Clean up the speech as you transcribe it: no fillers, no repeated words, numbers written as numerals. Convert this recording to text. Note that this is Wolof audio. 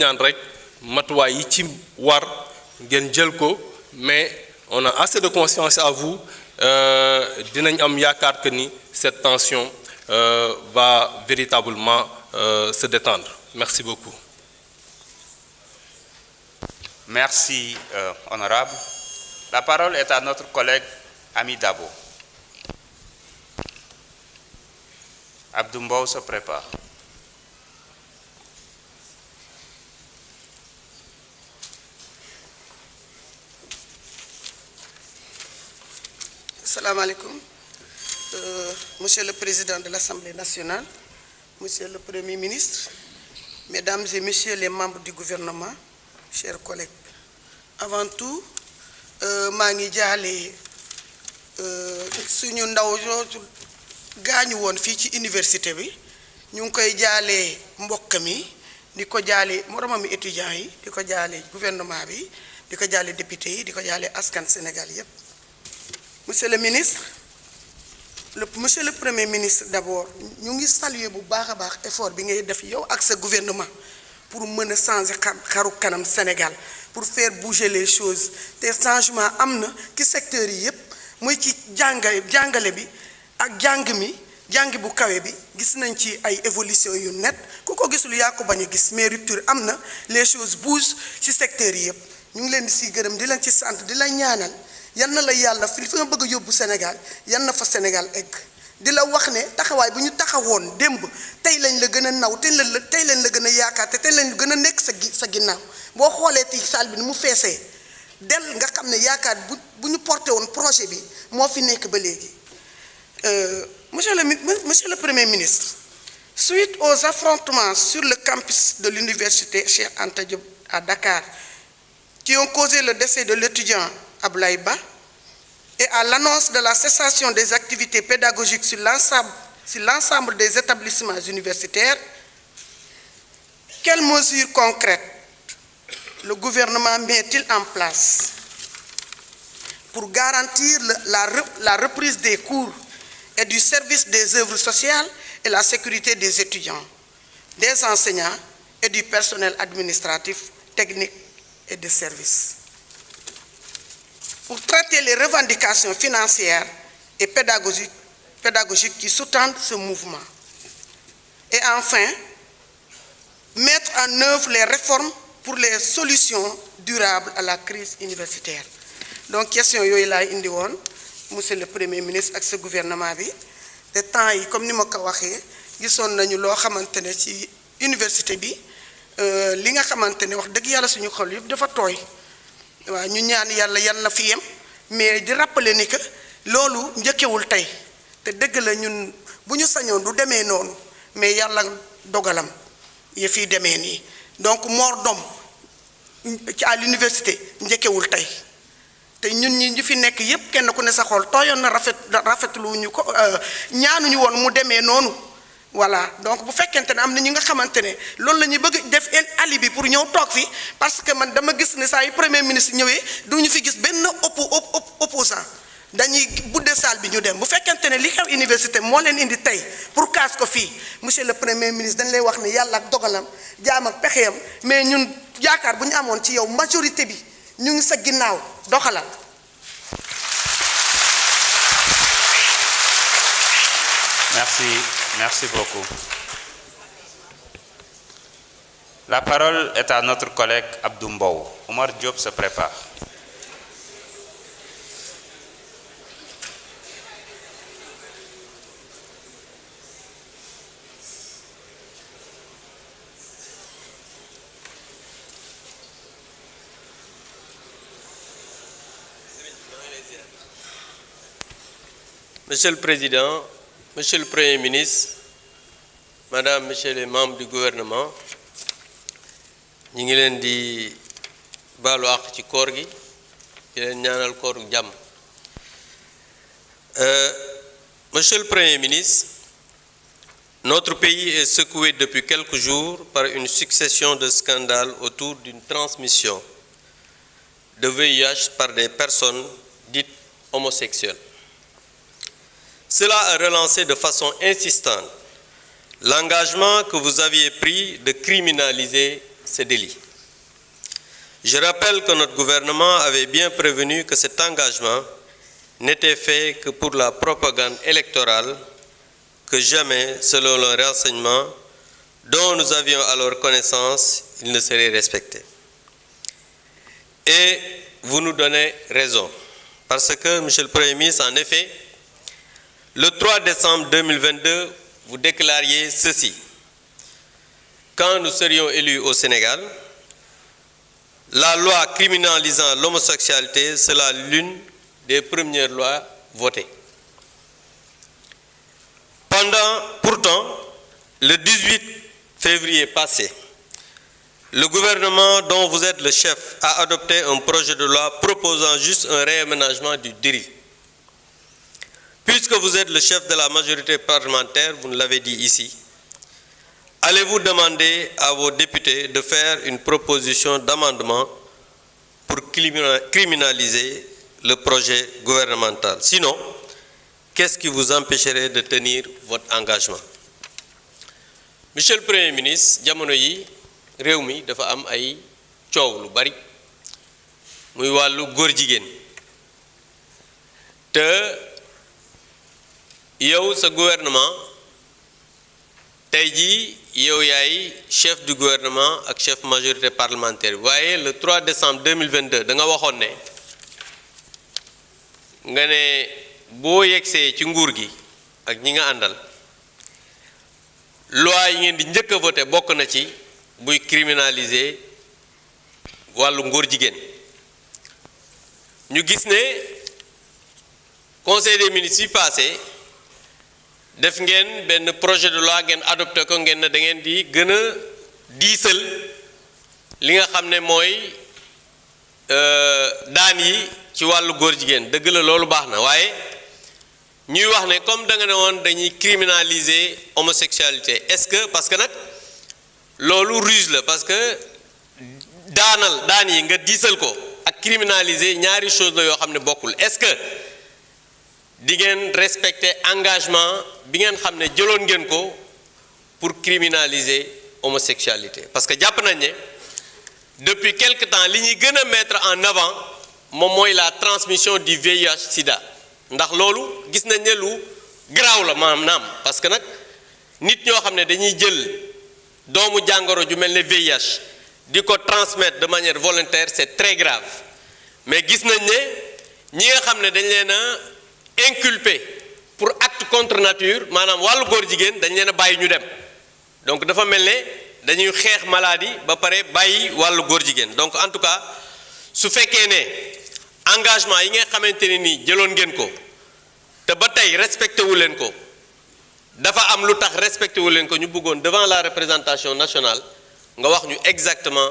ñaan rek matuwaay yi ci war ngeen jël ko mais on a assez de confiance à vous dinañ am yaakaar que ni cette tension va véritablement se détendre. Merci beaucoup. Merci, honorable. La parole est à notre collègue Ami Dabo. Abdoumbaou se prépare. Assalamu alaikum. Monsieur le Président de l'Assemblée nationale, Monsieur le Premier ministre, Mesdames et Messieurs les membres du gouvernement, chers collègues. Avant tout, maa ngi jaale suñu ndaw jooju gaañu woon fii ci université bi ñu ngi koy jaale mbokk mi di ko jaale moromami étudiants yi di ko jaale gouvernement bi di ko jaale député yi di ko jaale askan Sénégal yépp. Monsieur le ministre, monsieur le Premier ministre d'abord ñu ngi saluer bu baax a baax effort bi ngay def yow ak sa gouvernement pour mën a changer xaru kanam Sénégal pour faire bouger les choses te changement am na ci secteur yi yépp muy ci jàngale bi ak jàng bu kawe bi gis nañ ci ay évolution yu net ku ko gisul yaa ko bañ a gis mais rupture am na les choses bougent ci secteur yi yépp ñu ngi leen di si gërëm di leen ci sant di la ñaanal yal na la yàlla fi nga bëgg a yóbbu Sénégal yal na fa Sénégal egg di la wax ne taxawaay bu ñu taxawoon démb tey lañ la gën a naw tey lañ la gën a yaakaar te tey lañ gën a nekk sa ginnaaw boo xoolee ci salle bi ni mu feesee del nga xam ne yaakaar bu ñu porté woon projet bi moo fi nekk ba léegi. Monsieur le Premier ministre, suite aux affrontements sur le campus de l'université Cheikh Anta Diop à Dakar qui ont causé le décès de l'étudiant Abdoulaye Ba et à l'annonce de la cessation des activités pédagogiques sur l'ensemble des établissements universitaires, quelles mesures concrètes le gouvernement met-il en place pour garantir la reprise des cours et du service des œuvres sociales et la sécurité des étudiants, des enseignants et du personnel administratif, technique et de service? Pour traiter les revendications financières et pédagogiques qui sous-tendent ce mouvement. Et enfin, mettre en œuvre les réformes pour les solutions durables à la crise universitaire. Donc, question yooyu laay indi woon monsieur le Premier ministre ak sa gouvernement bi te temps yi comme ni ma ko waxee gisoon nañu loo xamante ne ci université bi li nga xamante ne wax dëgg yàlla suñu xol yëpp dafa tooy. waaw ñu ñaan yàlla yan na fi yem mais di rappeler ni que loolu njëkkewul tey te dëgg la ñun bu ñu sañoon du demee noonu mais yàlla dogalam yi fii demee nii donc mort d'homme ci à l'université njëkkewul tey te ñun ñi ñu fi nekk yépp kenn ku ne sa xol tooyoon na rafetlu ñu ko ñaanuñu woon mu demee noonu. Voilà donc bu fekkente ne am na ñi nga xamante ne loolu la ñuy bëgg def alibi pour ñëw toog fi parce que man dama gis ne saa yu premier ministre ñëwee duñu fi gis benn opposant dañuy budde salle bi ñu dem bu fekkente ne li xew université moo leen indi tey pour kaas ko fii monsieur le premier ministre dañ lay wax ne yàlla ak dogalam jaam ak pexeyam mais ñun yaakaar bu ñu amoon ci yow majorité bi ñu ngi sa ginnaaw doxalal. Merci beaucoup. La parole est à notre collègue Abdoumbaou. Omar Diop se prépare. Monsieur le Président, Monsieur le Premier ministre, Madame, Messieurs les membres du gouvernement, ñi ngi leen di baalu àq ci koor gi di leen ñaanal kooru jàmm. Monsieur le Premier ministre, notre pays est secoué depuis quelques jours par une succession de scandales autour d'une transmission de VIH par des personnes dites homosexuelles. Cela a relancé de façon insistante l'engagement que vous aviez pris de criminaliser ce délit. Je rappelle que notre gouvernement avait bien prévenu que cet engagement n'était fait que pour la propagande électorale, que jamais, selon le renseignement dont nous avions alors connaissance, il ne serait respecté. Et vous nous donnez raison, parce que, Monsieur le Premier ministre, en effet, le 3 décembre 2022, vous déclariez ceci. Quand nous serions élus au Sénégal, la loi criminalisant l'homosexualité sera l'une des premières lois votées. Pourtant, le 18 février passé, le gouvernement dont vous êtes le chef a adopté un projet de loi proposant juste un réaménagement du délit. Puisque vous êtes le chef de la majorité parlementaire, vous nous l'avez dit ici, allez-vous demander à vos députés de faire une proposition d'amendement pour criminaliser le projet gouvernemental? Sinon, qu'est-ce qui vous empêcherait de tenir votre engagement? Monsieur le Premier ministre, jamono yi réew mi dafa am ay coow lu bari muy wàllu góor jigéen te yow sa gouvernement tey jii yow yaay chef du gouvernement ak chef majorité parlementaire waaye le 3 décembre 2022 da nga waxoon ne nga ne boo yegsee ci nguur gi ak ñi nga àndal loi yi ngeen di njëkk a voté bokk na ci buy criminaliser wàllu ngóor jigéen ñu gis ne conseil des ministres yi passé def ngeen benn projet de loi ngeen adopté ko ngeen ne da ngeen di gën a diisal li nga xam ne mooy daan yi ci wàllu góor jigéen dëgg la loolu baax na waaye ñuy wax ne comme da nga ne woon dañuy criminaliser homosexualité est-ce que parce que nag loolu ruse la parce que daan yi nga diisal ko ak criminaliser ñaari chose la yoo xam ne bokkul est-ce que di ngeen respecter engagement bi ngeen xam ne jëloon ngeen ko pour criminaliser homosexualité parce que jàpp nañ ne depuis quelque temps li ñuy gën a mettre en avant moom mooy la transmission du VIH sida ndax loolu gis nañ ne lu garaaw la maanaam parce que nag nit ñoo xam ne dañuy jël doomu jàngoro ju mel ne VIH di ko transmettre de manière volontaire c'est très grave mais gis nañ ne ñi nga xam ne dañ leen a inculpé pour acte contre nature maanaam wàllu góor jigéen dañ leen a bàyyi ñu dem donc dafa mel ne dañuy xeex maladie ba pare bàyyi wàllu góor jigéen donc en tout cas su fekkee ne engagement yi nga xamante ne nii jëloon ngeen ko te ba tey respecté wu leen ko dafa am lu tax respecté wu leen ko ñu bëggoon devant la représentation nationale nga wax ñu exactement